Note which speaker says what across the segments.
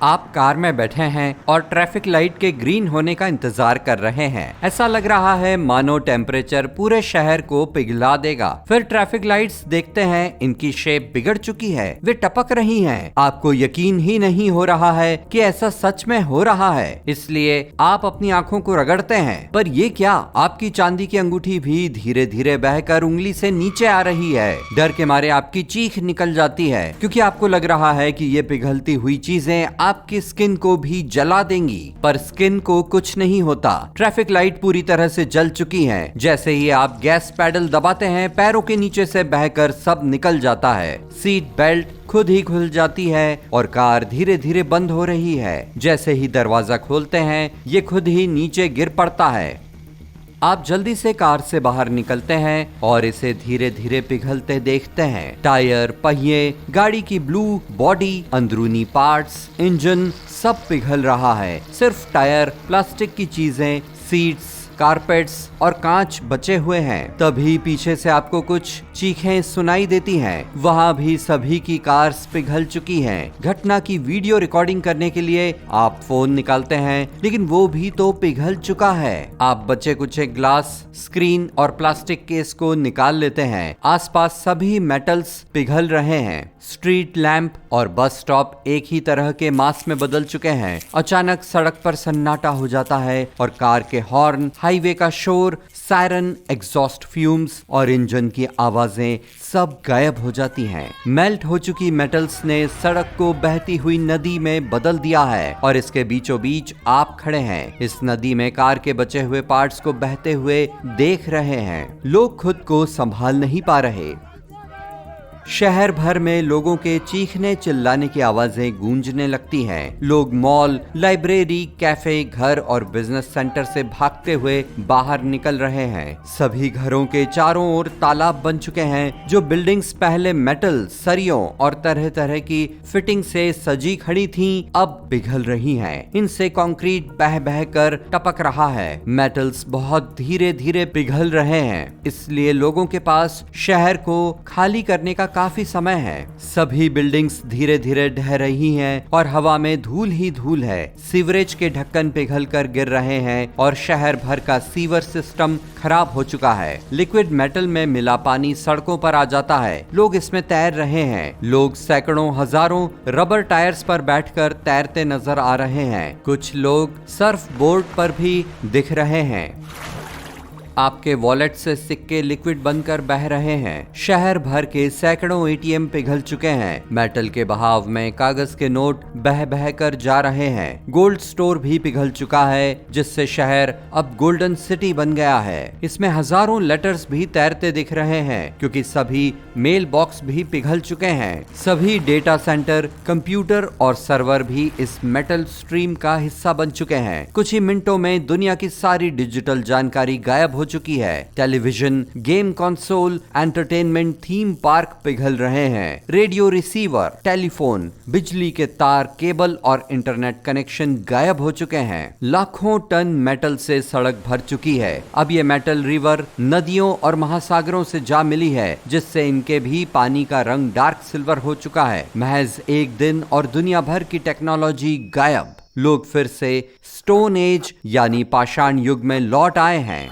Speaker 1: आप कार में बैठे हैं और ट्रैफिक लाइट के ग्रीन होने का इंतजार कर रहे हैं। ऐसा लग रहा है मानो टेम्परेचर पूरे शहर को पिघला देगा। फिर ट्रैफिक लाइट्स देखते हैं, इनकी शेप बिगड़ चुकी है, वे टपक रही हैं। आपको यकीन ही नहीं हो रहा है कि ऐसा सच में हो रहा है, इसलिए आप अपनी आंखों को रगड़ते हैं। पर ये क्या, आपकी चांदी की अंगूठी भी धीरे धीरे बहकर उंगली से नीचे आ रही है। डर के मारे आपकी चीख निकल जाती है, क्योंकि आपको लग रहा है कि ये पिघलती हुई चीजें आपकी स्किन को भी जला देंगी। पर स्किन को कुछ नहीं होता। ट्रैफिक लाइट पूरी तरह से जल चुकी है। जैसे ही आप गैस पैडल दबाते हैं, पैरों के नीचे से बहकर सब निकल जाता है। सीट बेल्ट खुद ही खुल जाती है और कार धीरे धीरे बंद हो रही है। जैसे ही दरवाजा खोलते हैं, ये खुद ही नीचे गिर पड़ता है। आप जल्दी से कार से बाहर निकलते हैं और इसे धीरे धीरे पिघलते देखते हैं। टायर, पहिए, गाड़ी की ब्लू बॉडी, अंदरूनी पार्ट्स, इंजन सब पिघल रहा है। सिर्फ टायर, प्लास्टिक की चीजें, सीट्स, कारपेट्स और कांच बचे हुए हैं। तभी पीछे से आपको कुछ चीखें सुनाई देती हैं। वहां भी सभी की कार्स पिघल चुकी हैं। घटना की वीडियो रिकॉर्डिंग करने के लिए आप फोन निकालते हैं, लेकिन वो भी तो पिघल चुका है। आप बचे कुछ ग्लास, स्क्रीन और प्लास्टिक केस को निकाल लेते हैं। आसपास सभी मेटल्स पिघल रहे हैं। स्ट्रीट लैंप और बस स्टॉप एक ही तरह के मास में बदल चुके हैं। अचानक सड़क पर सन्नाटा हो जाता है और कार के हॉर्न, हाईवे का शोर, सायरन, एग्जॉस्ट फ्यूम्स और इंजन की आवाजें सब गायब हो जाती हैं। मेल्ट हो चुकी मेटल्स ने सड़क को बहती हुई नदी में बदल दिया है और इसके बीचों बीच आप खड़े हैं। इस नदी में कार के बचे हुए पार्ट्स को बहते हुए देख रहे हैं। लोग खुद को संभाल नहीं पा रहे। शहर भर में लोगों के चीखने चिल्लाने की आवाजें गूंजने लगती हैं। लोग मॉल, लाइब्रेरी, कैफे, घर और बिजनेस सेंटर से भागते हुए बाहर निकल रहे हैं। सभी घरों के चारों ओर तालाब बन चुके हैं। जो बिल्डिंग्स पहले मेटल, सरियों और तरह तरह की फिटिंग से सजी खड़ी थीं, अब पिघल रही हैं। इनसे कंक्रीट बह बह कर टपक रहा है। मेटल्स बहुत धीरे धीरे पिघल रहे हैं, इसलिए लोगों के पास शहर को खाली करने का काफी समय है। सभी बिल्डिंग्स धीरे धीरे ढह रही हैं और हवा में धूल ही धूल है। सीवरेज के ढक्कन पिघल कर गिर रहे हैं और शहर भर का सीवर सिस्टम खराब हो चुका है। लिक्विड मेटल में मिला पानी सड़कों पर आ जाता है। लोग इसमें तैर रहे हैं। लोग सैकड़ों हजारों रबर टायर्स पर बैठकर तैरते नजर आ रहे हैं। कुछ लोग सर्फ बोर्ड पर भी दिख रहे हैं। आपके वॉलेट से सिक्के लिक्विड बनकर बह रहे हैं। शहर भर के सैकड़ों एटीएम पिघल चुके हैं। मेटल के बहाव में कागज के नोट बह बह कर जा रहे हैं। गोल्ड स्टोर भी पिघल चुका है, जिससे शहर अब गोल्डन सिटी बन गया है। इसमें हजारों लेटर्स भी तैरते दिख रहे हैं, क्योंकि सभी मेल बॉक्स भी पिघल चुके हैं। सभी डेटा सेंटर, कंप्यूटर और सर्वर भी इस मेटल स्ट्रीम का हिस्सा बन चुके हैं। कुछ ही मिनटों में दुनिया की सारी डिजिटल जानकारी गायब हो चुकी है। Television, game console, entertainment, theme park पिघल रहे हैं। रेडियो रिसीवर, टेलीफोन, बिजली के तार, केबल और इंटरनेट कनेक्शन गायब हो चुके हैं। लाखों टन मेटल से सड़क भर चुकी है। अब ये मेटल रिवर नदियों और महासागरों से जा मिली है, जिससे इनके भी पानी का रंग डार्क सिल्वर हो चुका है। महज एक दिन और दुनिया भर की टेक्नोलॉजी गायब। लोग फिर से स्टोन एज यानी पाषाण युग में लौट आए हैं।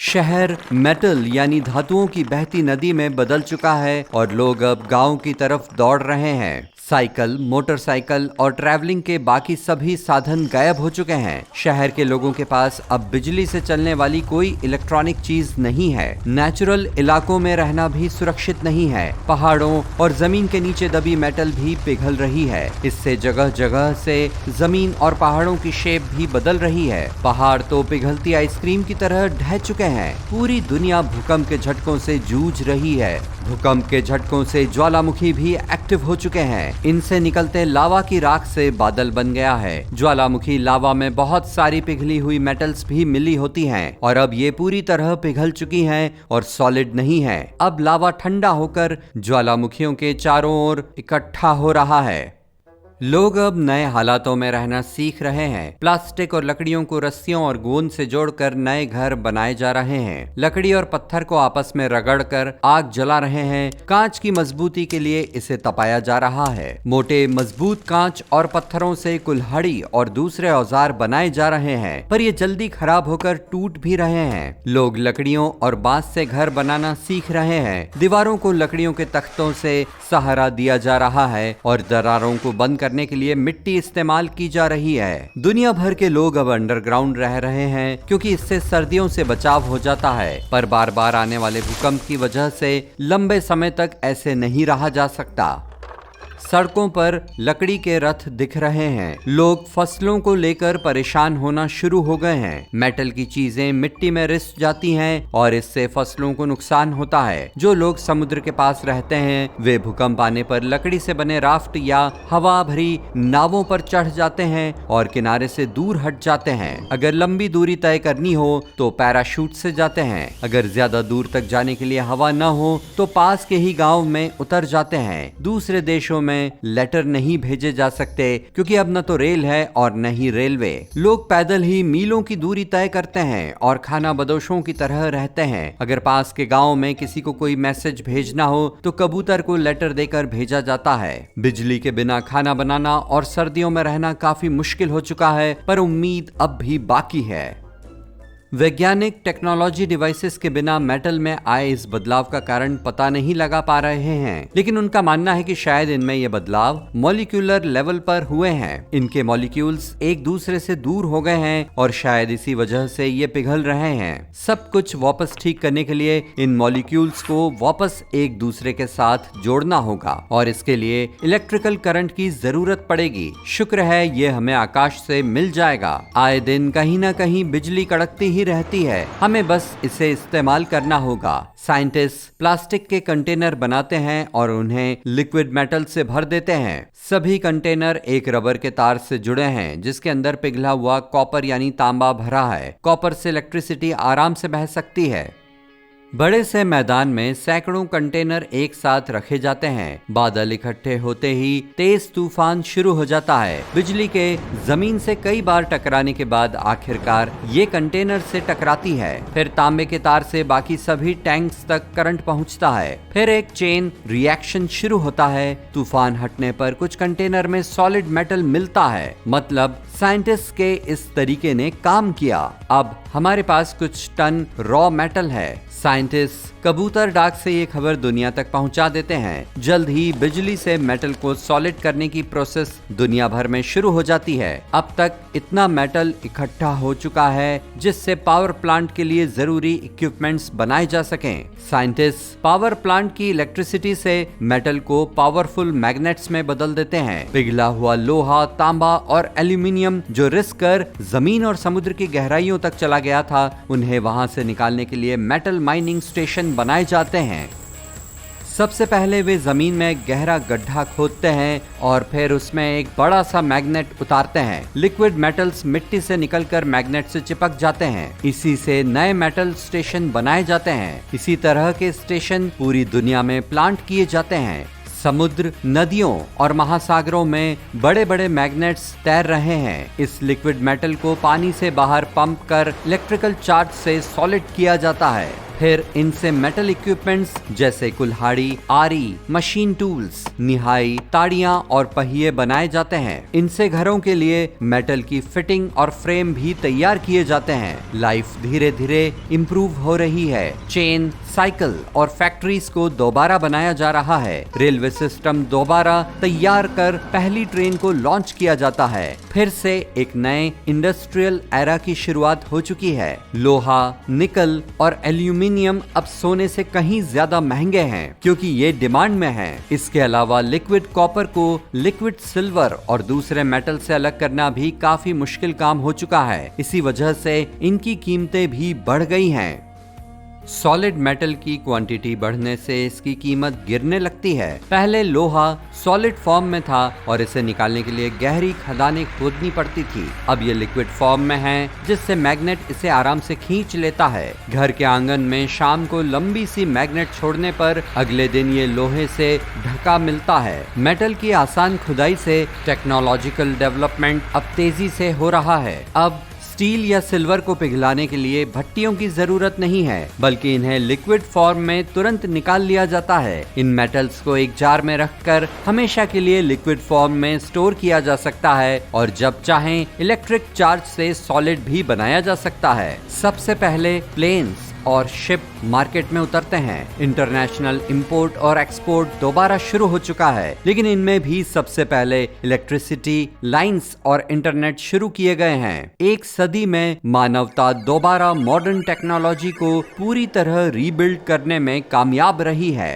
Speaker 1: शहर मेटल यानी धातुओं की बहती नदी में बदल चुका है और लोग अब गांव की तरफ दौड़ रहे हैं। साइकिल, मोटरसाइकिल और ट्रैवलिंग के बाकी सभी साधन गायब हो चुके हैं। शहर के लोगों के पास अब बिजली से चलने वाली कोई इलेक्ट्रॉनिक चीज नहीं है। नेचुरल इलाकों में रहना भी सुरक्षित नहीं है। पहाड़ों और जमीन के नीचे दबी मेटल भी पिघल रही है। इससे जगह जगह से जमीन और पहाड़ों की शेप भी बदल रही है। पहाड़ तो पिघलती आइसक्रीम की तरह ढह चुके हैं। पूरी दुनिया भूकंप के झटकों से जूझ रही है। भूकंप के झटकों से ज्वालामुखी भी एक्टिव हो चुके हैं। इनसे निकलते लावा की राख से बादल बन गया है। ज्वालामुखी लावा में बहुत सारी पिघली हुई मेटल्स भी मिली होती हैं और अब ये पूरी तरह पिघल चुकी हैं और सॉलिड नहीं है। अब लावा ठंडा होकर ज्वालामुखियों के चारों ओर इकट्ठा हो रहा है। लोग अब नए हालातों में रहना सीख रहे हैं। प्लास्टिक और लकड़ियों को रस्सियों और गोंद से जोड़कर नए घर बनाए जा रहे हैं। लकड़ी और पत्थर को आपस में रगड़कर आग जला रहे हैं। कांच की मजबूती के लिए इसे तपाया जा रहा है। मोटे मजबूत कांच और पत्थरों से कुल्हाड़ी और दूसरे औजार बनाए जा रहे हैं, पर ये जल्दी खराब होकर टूट भी रहे हैं। लोग लकड़ियों और बांस से घर बनाना सीख रहे हैं। दीवारों को लकड़ियों के तख्तों से सहारा दिया जा रहा है और दरारों को बंद करने के लिए मिट्टी इस्तेमाल की जा रही है। दुनिया भर के लोग अब अंडरग्राउंड रह रहे हैं क्योंकि इससे सर्दियों से बचाव हो जाता है, पर बार बार आने वाले भूकंप की वजह से लंबे समय तक ऐसे नहीं रहा जा सकता। सड़कों पर लकड़ी के रथ दिख रहे हैं। लोग फसलों को लेकर परेशान होना शुरू हो गए हैं। मेटल की चीजें मिट्टी में रिस जाती हैं और इससे फसलों को नुकसान होता है। जो लोग समुद्र के पास रहते हैं वे भूकंप आने पर लकड़ी से बने राफ्ट या हवा भरी नावों पर चढ़ जाते हैं और किनारे से दूर हट जाते हैं। अगर लंबी दूरी तय करनी हो तो पैराशूट से जाते हैं। अगर ज्यादा दूर तक जाने के लिए हवा न हो तो पास के ही गांव में उतर जाते हैं। दूसरे देशों में लेटर नहीं भेजे जा सकते क्योंकि अब न तो रेल है और न ही रेलवे। लोग पैदल ही मीलों की दूरी तय करते हैं और खाना बदोशों की तरह रहते हैं। अगर पास के गांव में किसी को कोई मैसेज भेजना हो तो कबूतर को लेटर देकर भेजा जाता है। बिजली के बिना खाना बनाना और सर्दियों में रहना काफी मुश्किल हो चुका है, पर उम्मीद अब भी बाकी है। वैज्ञानिक टेक्नोलॉजी डिवाइसेस के बिना मेटल में आए इस बदलाव का कारण पता नहीं लगा पा रहे हैं, लेकिन उनका मानना है कि शायद इनमें ये बदलाव मॉलिक्यूलर लेवल पर हुए हैं। इनके मॉलिक्यूल्स एक दूसरे से दूर हो गए हैं और शायद इसी वजह से ये पिघल रहे हैं। सब कुछ वापस ठीक करने के लिए इन मॉलिक्यूल्स को वापस एक दूसरे के साथ जोड़ना होगा और इसके लिए इलेक्ट्रिकल करंट की जरूरत पड़ेगी। शुक्र है ये हमें आकाश से मिल जाएगा। आए दिन कहीं ना कहीं बिजली कड़कती ही रहती है, हमें बस इसे इस्तेमाल करना होगा। साइंटिस्ट प्लास्टिक के कंटेनर बनाते हैं और उन्हें लिक्विड मेटल से भर देते हैं। सभी कंटेनर एक रबर के तार से जुड़े हैं जिसके अंदर पिघला हुआ कॉपर यानी तांबा भरा है। कॉपर से इलेक्ट्रिसिटी आराम से बह सकती है। बड़े से मैदान में सैकड़ों कंटेनर एक साथ रखे जाते हैं। बादल इकट्ठे होते ही तेज तूफान शुरू हो जाता है। बिजली के जमीन से कई बार टकराने के बाद आखिरकार ये कंटेनर से टकराती है। फिर तांबे के तार से बाकी सभी टैंक्स तक करंट पहुंचता है। फिर एक चेन रिएक्शन शुरू होता है। तूफान हटने पर कुछ कंटेनर में सॉलिड मेटल मिलता है। मतलब साइंटिस्ट के इस तरीके ने काम किया। अब हमारे पास कुछ टन रॉ मेटल है। साइंटिस्ट कबूतर डाक से ये खबर दुनिया तक पहुंचा देते हैं। जल्द ही बिजली से मेटल को सॉलिड करने की प्रोसेस दुनिया भर में शुरू हो जाती है। अब तक इतना मेटल इकट्ठा हो चुका है जिससे पावर प्लांट के लिए जरूरी इक्विपमेंट्स बनाए जा सकें। साइंटिस्ट पावर प्लांट की इलेक्ट्रिसिटी से मेटल को पावरफुल मैग्नेट्स में बदल देते हैं। पिघला हुआ लोहा, तांबा और एल्यूमिनियम जो रिस कर जमीन और समुद्र की गहराइयों तक चला गया था, उन्हें वहां से निकालने के लिए मेटल माइनिंग स्टेशन बनाए जाते हैं। सबसे पहले वे जमीन में गहरा गड्ढा खोदते हैं और फिर उसमें एक बड़ा सा मैग्नेट उतारते हैं। लिक्विड मेटल्स मिट्टी से निकलकर मैग्नेट से चिपक जाते हैं। इसी से नए मेटल स्टेशन बनाए जाते हैं। इसी तरह के स्टेशन पूरी दुनिया में प्लांट किए जाते हैं। समुद्र, नदियों और महासागरों में बड़े बड़े मैग्नेट्स तैर रहे हैं। इस लिक्विड मेटल को पानी से बाहर पंप कर इलेक्ट्रिकल चार्ज से सॉलिड किया जाता है। फिर इनसे मेटल इक्विपमेंट्स जैसे कुल्हाड़ी, आरी, मशीन टूल्स, निहाई, ताड़ियां और पहिए बनाए जाते हैं। इनसे घरों के लिए मेटल की फिटिंग और फ्रेम भी तैयार किए जाते हैं। लाइफ धीरे धीरे इम्प्रूव हो रही है। चेन, साइकिल और फैक्ट्रीज को दोबारा बनाया जा रहा है। रेलवे सिस्टम दोबारा तैयार कर पहली ट्रेन को लॉन्च किया जाता है। फिर से एक नए इंडस्ट्रियल एरा की शुरुआत हो चुकी है। लोहा, निकल और एल्यूमिनियम अब सोने से कहीं ज्यादा महंगे हैं क्योंकि ये डिमांड में हैं। इसके अलावा लिक्विड कॉपर को लिक्विड सिल्वर और दूसरे मेटल से अलग करना भी काफी मुश्किल काम हो चुका है। इसी वजह से इनकी कीमतें भी बढ़ गई हैं। सॉलिड मेटल की क्वांटिटी बढ़ने से इसकी कीमत गिरने लगती है। पहले लोहा सॉलिड फॉर्म में था और इसे निकालने के लिए गहरी खदानें खोदनी पड़ती थी। अब ये लिक्विड फॉर्म में है, जिससे मैग्नेट इसे आराम से खींच लेता है। घर के आंगन में शाम को लंबी सी मैग्नेट छोड़ने पर अगले दिन ये लोहे से ढका मिलता है। मेटल की आसान खुदाई से टेक्नोलॉजिकल डेवलपमेंट अब तेजी से हो रहा है। अब स्टील या सिल्वर को पिघलाने के लिए भट्टियों की जरूरत नहीं है, बल्कि इन्हें लिक्विड फॉर्म में तुरंत निकाल लिया जाता है। इन मेटल्स को एक जार में रखकर हमेशा के लिए लिक्विड फॉर्म में स्टोर किया जा सकता है और जब चाहें इलेक्ट्रिक चार्ज से सॉलिड भी बनाया जा सकता है। सबसे पहले प्लेन्स और शिप मार्केट में उतरते हैं। इंटरनेशनल इंपोर्ट और एक्सपोर्ट दोबारा शुरू हो चुका है, लेकिन इनमें भी सबसे पहले इलेक्ट्रिसिटी लाइंस और इंटरनेट शुरू किए गए हैं। एक सदी में मानवता दोबारा मॉडर्न टेक्नोलॉजी को पूरी तरह रीबिल्ड करने में कामयाब रही है।